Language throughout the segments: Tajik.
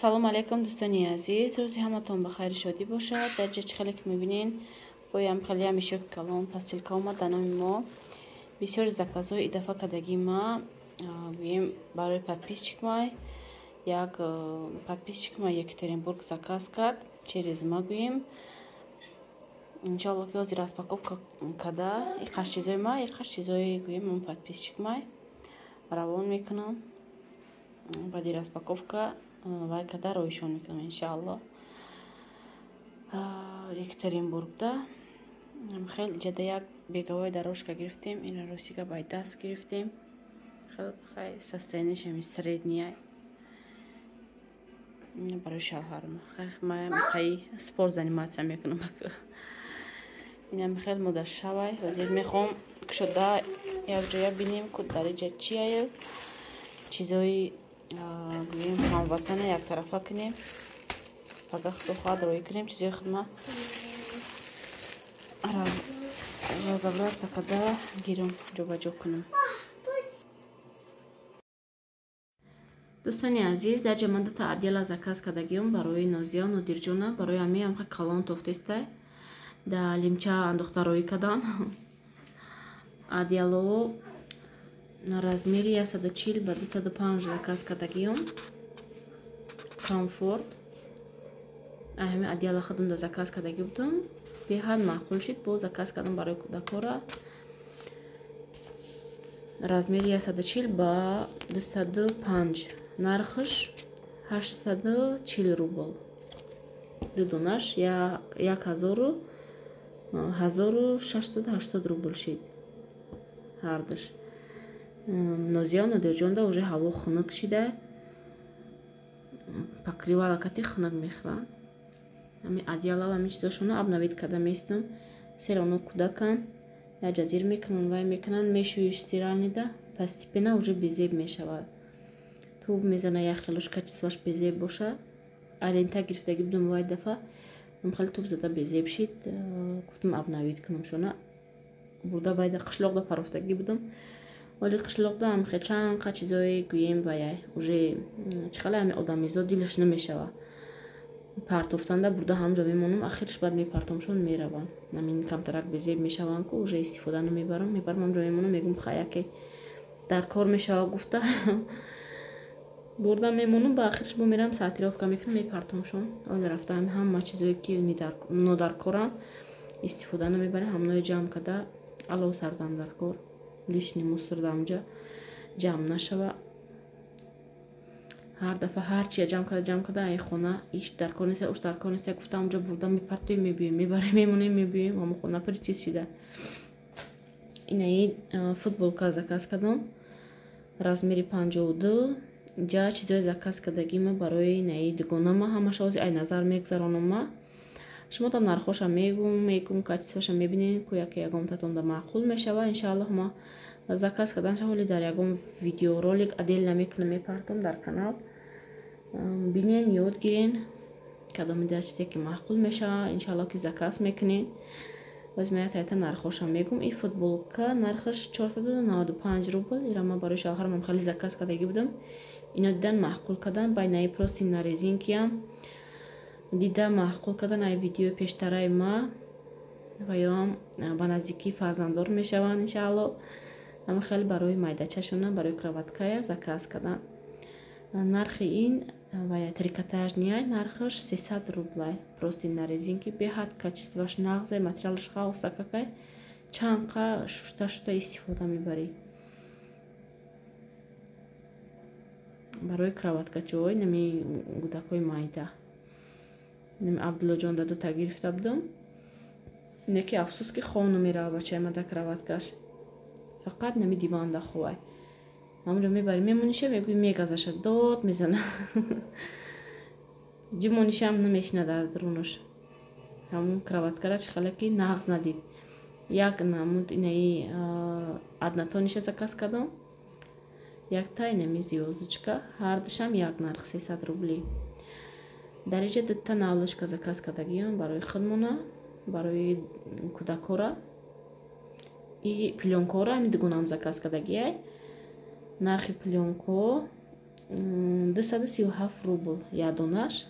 салом алейкум дӯстони азиз, рӯзи ҳаматон ба хайри шодӣ бошад. дар ҷачи хеле ки мебинин боям хеле ҳамишоки калон посилка омад дар номи мо. бисёри заказҳои идафа кардаги ма гӯем барои подписчикмай як подписчикма Екатеринбург заказ кард через ма гӯем иншаллоҳ ки ҳозир распаковка карда иқаш чизои ма иқаш чизои гӯем он подписчикмай равон мекунам. баъди распаковка вай карда роҳишон мекунам иншааллоҳ. Екатеринбургда хеле ҷада як беговой дорожка гирифтем, ина росига бай даст гирифтем. хай состоянияшами средняй барои шавҳарам. хай спорт заниматсия мекунам. инам хеле мудда шавай. ҳозир мехоҳам кушода якҷоя бинем ку дариҷа чия чизои гӯем ҳамватана яктарафа кунем. агар худо хоҳад роӣ кунем чизои худма разобраться карда гирам ҷобаҷо кунам. дӯстони азиз, дар ҷамадата адъяла заказ кардагиём барои Нозия Нодирҷона барои ҳамаи калон тофтестай да лимча андохта роӣ кардан. адъяло размери 140 ба 205 заказ кардагиём. комфорт ҳамин адъяла худам да заказ кардаги будам. беҳад маъқул шид, бо заказ кардам барои кӯдакора. размери 140 ба 205, нархаш 840 рубл. дудунаш 1680 рубл шид ҳардуш. Нозия Нодирҷонда уже ҳаво хунук шида, покривала кати хунук мехӯранд. ҳамин адъяла ва ҳамин чизошона обновид карда меистам. серано кӯдакан як ҷазир мекунанд вай мекунанд мешӯиш стиральнида постепенно уже безеб мешавад. туб мезана як хелушка чизваш безеб боша. алента гирифтаги будам вай дафъа хеле туб зада безеб шид. гуфтам обновид кунам шона. бурда байда қишлоқда парофтаги будам. вале қишлоқда ҳамихе чанқа чизои гӯем ваяй уже чихеле ҳами одамизод дилаш намешава партофтанда бурда ҳамҷо мемонам. ахираш баъд мепартомшон меравам. ҳамин камтарак безеб мешаванд ку уже истифода намебарам. мебарам ҳамҷо мемонам мегӯм хаяке дар кор мешава гуфта бурда мемонам ба ахираш бо мерам сортировка мекунам мепартомшон. ола рафта ҳама чизое ки нодаркоранд истифода намебарем. ҳаманое ҷамъ карда алов сардам дар кор лишни мусор дамҷа ҷамъ нашава. ҳар дафъа ҳарчия ҷамъ карда ай хона иш дар кор нест уш дар кор нест гуфта ҳамҷа бурда мепартоем мебиёем мебарем мемонем мебиёем ҳама хона пури чиз шида. инаи футболка заказ кардам размери 52. ҷа чизои заказ кардагима барои инаи дугонама ҳамаш ҳозир ай назар мегзаронам ма. шумотам нархоша мегум качествоша мебинен ку яке ягонтатонда маъқул мешава. иншааллоҳ ма заказ карданша ҳоли дар ягон видеоролик аделна мекунам мепартом дар канал. бинен ёд гирен кадомида чизе ки маъқул мешава. иншааллоҳ ки заказ мекунен. возмеятайта нархоша мегум. ин футболка нархаш 495 рубл. ира ма барои шавҳарам хеле заказ кардаги будам. ино дидан маъқул кардан байнаи прости на резинкиам дида маъқул кардан ай видеои пештараи ма ва ёам ба наздикӣ фарзанддор мешаванд иншааллоҳ. ама хеле барои майдачашона барои кроваткая заказ кардан. нархи ин вая трикотажния нархаш 300 рублай. прости на резинки беҳад качестваш нағзе материалаш хаустакакай чанқа шушта истифода мебарӣ. барои кроваткачаҳои нами гӯдакҳои майда нами абдуллоҷон даду та гирифта будам. неки афсус ки ховну мерава бачаямада кроваткаш фақат нами диванда ховай ҳамҷо мебарӣ мемониша мегӯи мегазаша дод мезана ҷимонишам намешина дар дурунуш. ҳамун кроваткара чихеле ки нағз надид. як намуд инаи аднатониша заказ кардам. яктай нами звёздочка ҳардушам як нарх 300 рубли. дариҷа дутта навлушка заказ кардагиам барои худмона барои кӯдакора. и плёнкора ами дугонам заказ кардагиай. нархи плёнко 237 рубл ядонаш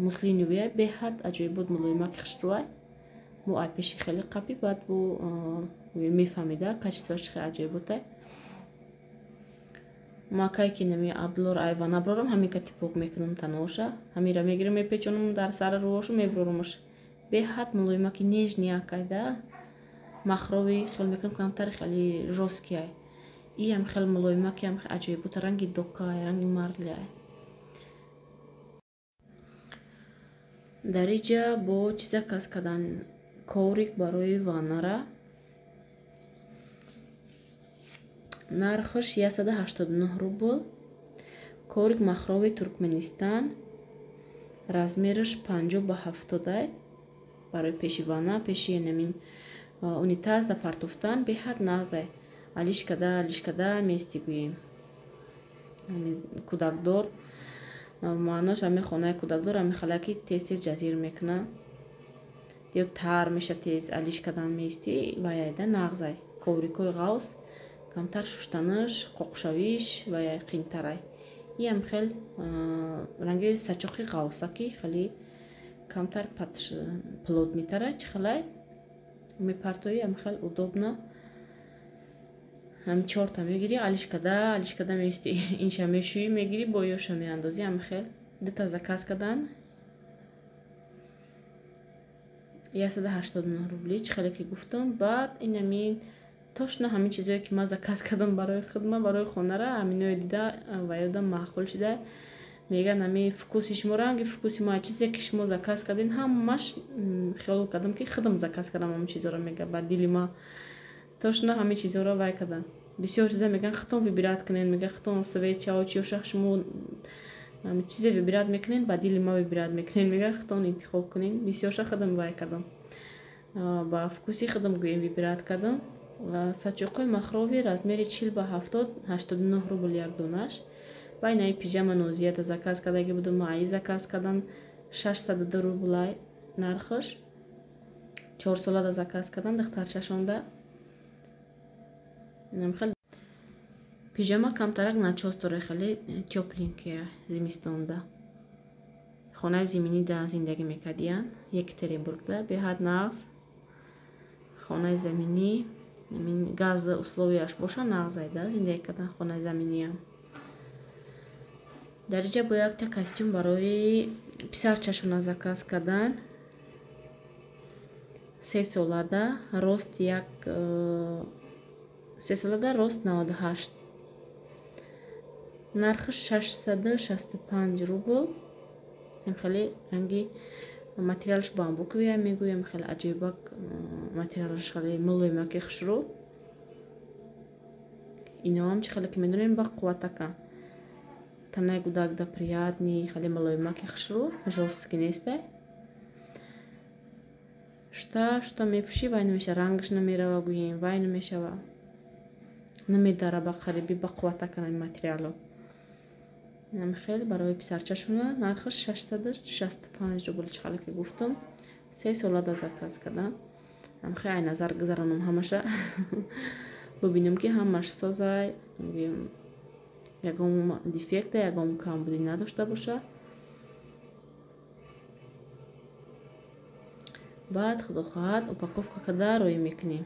муслиновия беҳад аҷоибот мулоимаки хишруай бу ай пеши хеле қапи баъд бу мефаҳмида качествоаш хеле аҷоиботай макай ки нами абдуллор айван аброрам ҳамин кати пок мекунам танооша ҳамира мегирам мепечонам дар сара рӯошу меброрамаш беҳад мулоимаки нежниякайда махрови хел мекунам камтари хели жесткиай иам хел мулоимаки ам аҷоибота ранги докай ранги марляй дар иҷа бо чиза кас кардан коврик барои ваннара нархаш 189 рубл коврик махрови Туркменистан размераш 50x70 барои пеши ванна пеши намин унитаз да партофтан беҳад нағзай алишкада мести гӯем кӯдакдор маънош ами хонаи кӯдакдор ами халаки тез ҷазир мекуна ё тар меша тез алишкадан мести ваяйда нағзай коврикои ғавс камтар шуштанаш қоқшавиш ваяй қинтарай иам хел ранги сачоқи ғавсаки хели камтар плотнитарай чихелай мепартои ам хел удобна ҳам чорта мегири алишкада мести инша мешӯи мегири бо ёша меандозӣ ам хел дута заказ кардан 189 рубли чихеле ки гуфтам баъд инами тошна ҳамин чизое ки ман заказ кардам барои хидма барои хонара ҳаминое дида ва ёдам маъқул шуда меган ами вкуси шумо ранги вкуси мо чизе ки шумо заказ кардин ҳамаш хиёл кардам ки худам заказ кардам ҳамин чизоро мега ба дили ма тошна ҳамин чизоро вай кардан бисёр чиза меган хитон вибират кунен мега хитон свеча чиёша шумо чизе вибират мекунен ба дили ма вибират мекунен мега хитон интихоб кунен бисёрша худам вай кардам ба вкуси худам гӯем вибират кардам сачоқои махрови размери 40x70 89 рубл як донаш ва инаи пижама нозията заказ кардаги будам маи заказ кардан 602 рублай нархаш 4 солада заказ кардан духтарчашонда пижама камтарак начос дора хеле тёпленькая зимистонда хонаи зиминида зиндагӣ мекардиян Екатеринбургда беҳад нағз хонаи заминӣ газ условияш боша нағзайда зиндагӣ кардан хонаи заминиям дар иҷа бо якта костюм барои писарчашона заказ кардан 3 солада рост 98 нархаш 665 рубл хеле ранги материалш бамбуковия мегӯям хеле аҷоибак материалш хеле мулоимаки хушрӯ иноам чи хеле ки медонем ба қувватакан танаи гудагда приятни хеле мулоимаки хушрӯ жёстки нестай шута мепӯшӣ вай намеша рангаш намерава гӯем вай намешава намедара ба қарибӣ ба қувватакан материало хеле барои писарчашона нархаш 665 рубл чихеле ки гуфтам 3 солада заказ кардан хеле ай назар гузаронам ҳамаша бубинам ки ҳамаш созай ягон дефекта ягон камбудӣ надошта боша баъд худо хоҳад упаковка карда роӣ мекунем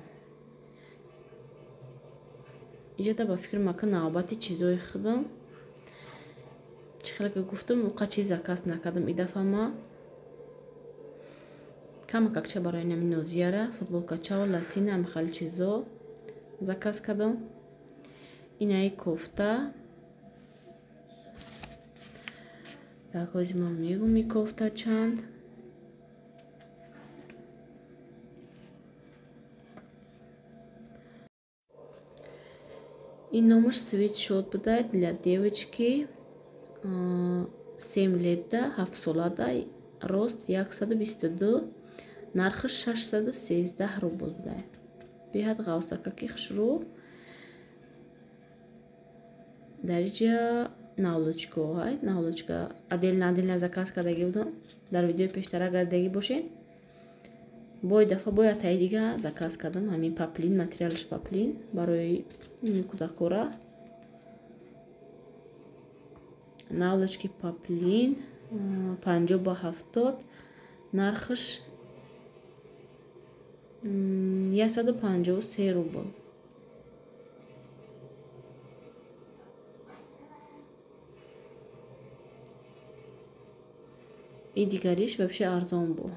иҷода ба фикр макун навбати чизои худам чихеле ки гуфтам уқа чиз заказ накардам идафа ма камакакча барои нами нозияра футболкачао ласина амхали чизо заказ кардам инаи кофта дагозима мегум и кофта чанд и номаш свитшот будай для девочки 7 лета 7 солада рост 122 нархаш 613 рубл будай беҳад ғавсакаки хушрӯ дар иҷа навлочка аделна заказ кардаги будам дар видеои пештара гардидаги бошед бо дафъа бо ятаи дига заказ кардам ҳамин паплин материалш паплин барои кӯдакора наволочки поплин 50 ба 70 нархш 153 рубл. И дигариш вообще арзон бу.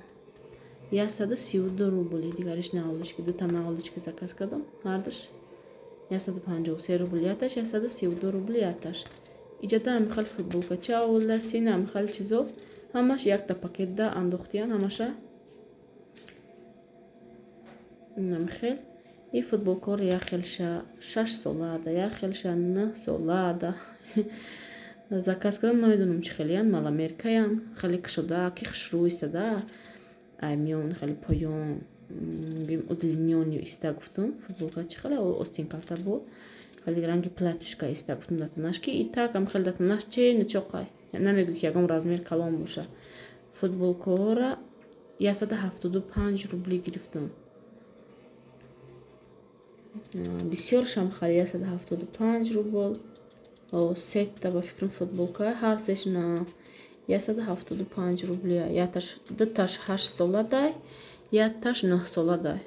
132 рубл и дигариш наволочки. Дута наволочки заказ кардам. Ҳардаш 153 рубл яташ, 132 рубл яташ. Иҷада амихал футболка, чавла, сина амихал чизо. Ҳамаш якта пакетда андохтиян ҳамаша. Намихел. И футболкор яхелша 6 солада, яхелша 9 солада. Заказ кардам, намедонам чи хелиян, мал америкаян, хеле кшода, ки хушрӯ истада. Ай миён хеле поён, бим удлинён иста гуфтум. Футболка чи хеле остинкалтар бу. Хеле ранги платушка иста гуфтум датанаш ки и так ам хеле датанаш чи ничоқай. Намегӯ ки ягон размер калон боша. Футболкора 175 рубли гирифтум. Бисёр шамхали 175 рубл. Сетта ба фикрам футболка ҳар сеш на 175 рубли. Яташ дуташ 8 соладай, яташ 9 соладай.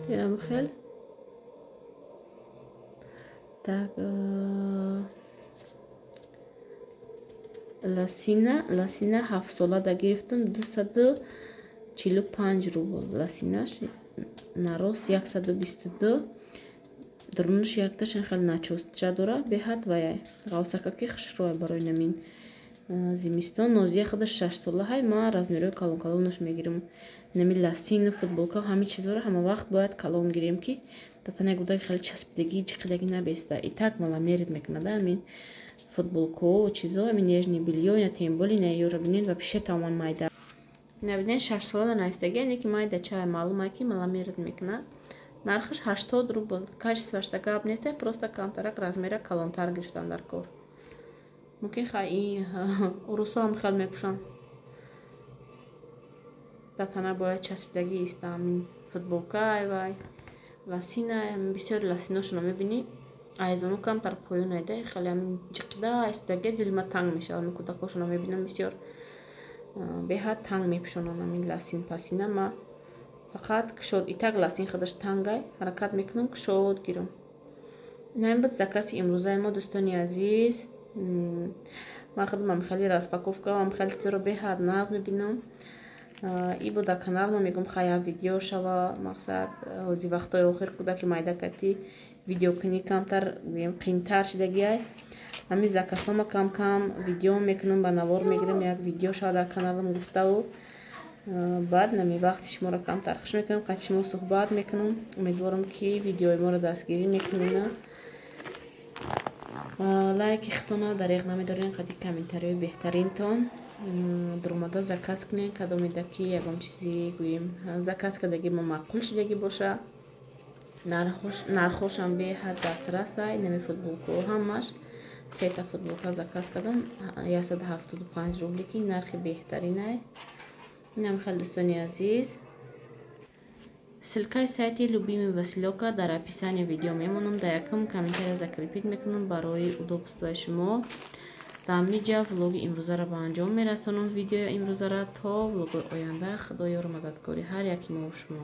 Ям хел. Так ласина 7 солада гирифтам 245 рубл. Ласинаш нарос 122. Дурнуш якташан хел начостча дора беҳад ваяй. Ғавсака ки хушрӯя барои намин зимистон. Нозия худаш 6 сола ҳай ма размерои калон-калонаш мегирам. Нами ласину футболка ҳами чизора ҳама вақт бояд калон гирем ки татане гудаги хеле часпидаги ҷиқидаги набеста. И так мала мерид мекунада амин футболко чизо амин нежни бельё ина темболи ина ёра бинен вообще тамон майда. Ина бинен 6 сола наистаги ини ки майда чай маълумай ки мала мерид мекунад. Нархаш 80 рубл. Качествашта гап неста, просто камтарак размера калонтар гирифтам дар кор. Мумкин хай урусо ҳам хел мепӯшанд. Датана бояд часпидаги иста амин футболка айвай. Ласина бисёр ласиношуно мебини. Айзону камтар поён айда хеле амин ҷиқида истаги дилма танг меша. Амин кӯдакошуно мебинам бисёр беҳад танг мепӯшонанд амин ласин пасина ма фақат кушод итак ласин худаш тангай ҳаракат мекунам кушод гирам. Намин буд закази имрӯзаи мо дӯстони азиз. Ман худам хеле распаковка ам хеле чизоро беҳад нағз мебинам. И буда канал ма мегум хая видео шава мақсад ози вақтои охир кӯдаки майдакати видеокунӣ камтар гӯем қиинтар шидагиай. Ами заказҳома кам кам видео мекунам ба навор мегирам як видео шава дар каналам гуфтаву баъд нами вақти шуморо камтар хуш мекунам қад шумо суҳбат мекунам. Умедворам ки видеои моро дастгирӣ мекунед. Лайки хитона дариқ намедорен қади комментариёи беҳтаринтон дуромада заказ кунед кадомеда ки ягон чизи гӯем заказ кардаги мо маъқул шидаги боша. Нархошам беҳад дастрасай. Нами футболкаҳо ҳамаш сета футболка заказ кардам 175 рубли ки нархи беҳтаринай. Инам хеле дӯстони азиз. Ссилкаи сайти Любимый Василёка дар описании видео мемонам. Дар якум комментария закрепит мекунам барои удобствои шумо. Дар миҷа влоги имрӯзаро ба анҷом мерасонам. Видеои имрӯзара то влоги оянда. Худоёр мададкори ҳар яки мо шумо.